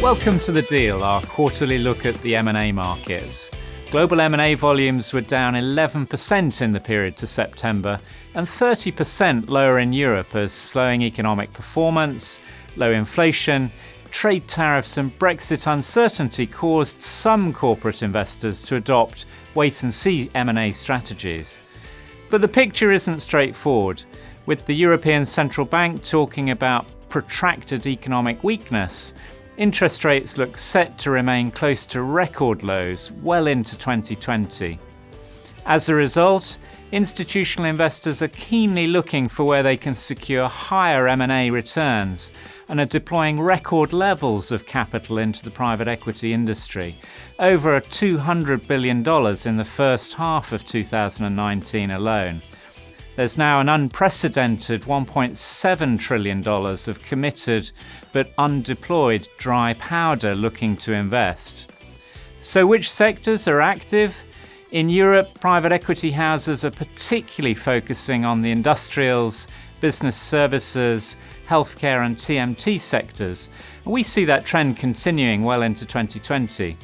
Welcome to The Deal, our quarterly look at the M&A markets. Global M&A volumes were down 11% in the period to September and 30% lower in Europe as slowing economic performance, low inflation, trade tariffs and Brexit uncertainty caused some corporate investors to adopt wait-and-see M&A strategies. But the picture isn't straightforward, with the European Central Bank talking about protracted economic weakness. Interest rates look set to remain close to record lows well into 2020. As a result, institutional investors are keenly looking for where they can secure higher M&A returns and are deploying record levels of capital into the private equity industry, over $200 billion in the first half of 2019 alone. There's now an unprecedented $1.7 trillion of committed but undeployed dry powder looking to invest. So which sectors are active? In Europe, private equity houses are particularly focusing on the industrials, business services, healthcare and TMT sectors. And we see that trend continuing well into 2020.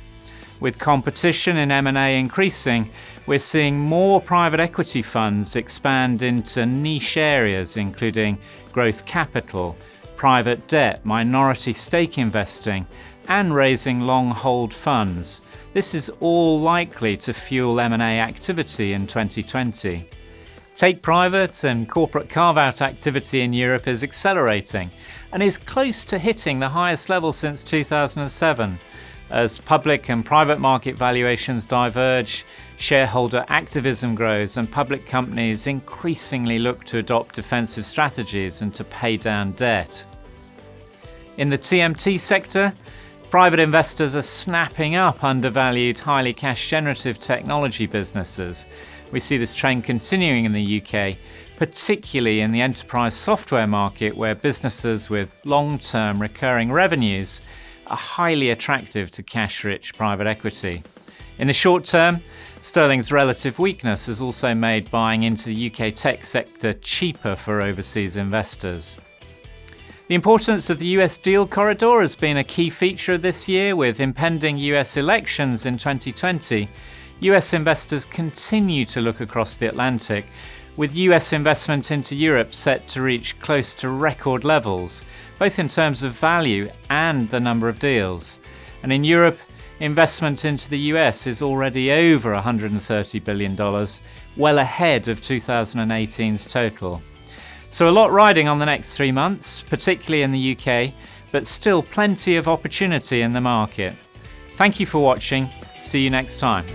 With competition in M&A increasing, we're seeing more private equity funds expand into niche areas including growth capital, private debt, minority stake investing, and raising long-hold funds. This is all likely to fuel M&A activity in 2020. Take private and corporate carve-out activity in Europe is accelerating and is close to hitting the highest level since 2007. As public and private market valuations diverge, shareholder activism grows and public companies increasingly look to adopt defensive strategies and to pay down debt. In the TMT sector, private investors are snapping up undervalued, highly cash-generative technology businesses. We see this trend continuing in the UK, particularly in the enterprise software market where businesses with long-term recurring revenues are highly attractive to cash-rich private equity. In the short term, sterling's relative weakness has also made buying into the UK tech sector cheaper for overseas investors. The importance of the US deal corridor has been a key feature this year. With impending US elections in 2020, US investors continue to look across the Atlantic, with US investment into Europe set to reach close to record levels, both in terms of value and the number of deals. And in Europe, investment into the US is already over $130 billion, well ahead of 2018's total. So a lot riding on the next 3 months, particularly in the UK, but still plenty of opportunity in the market. Thank you for watching. See you next time.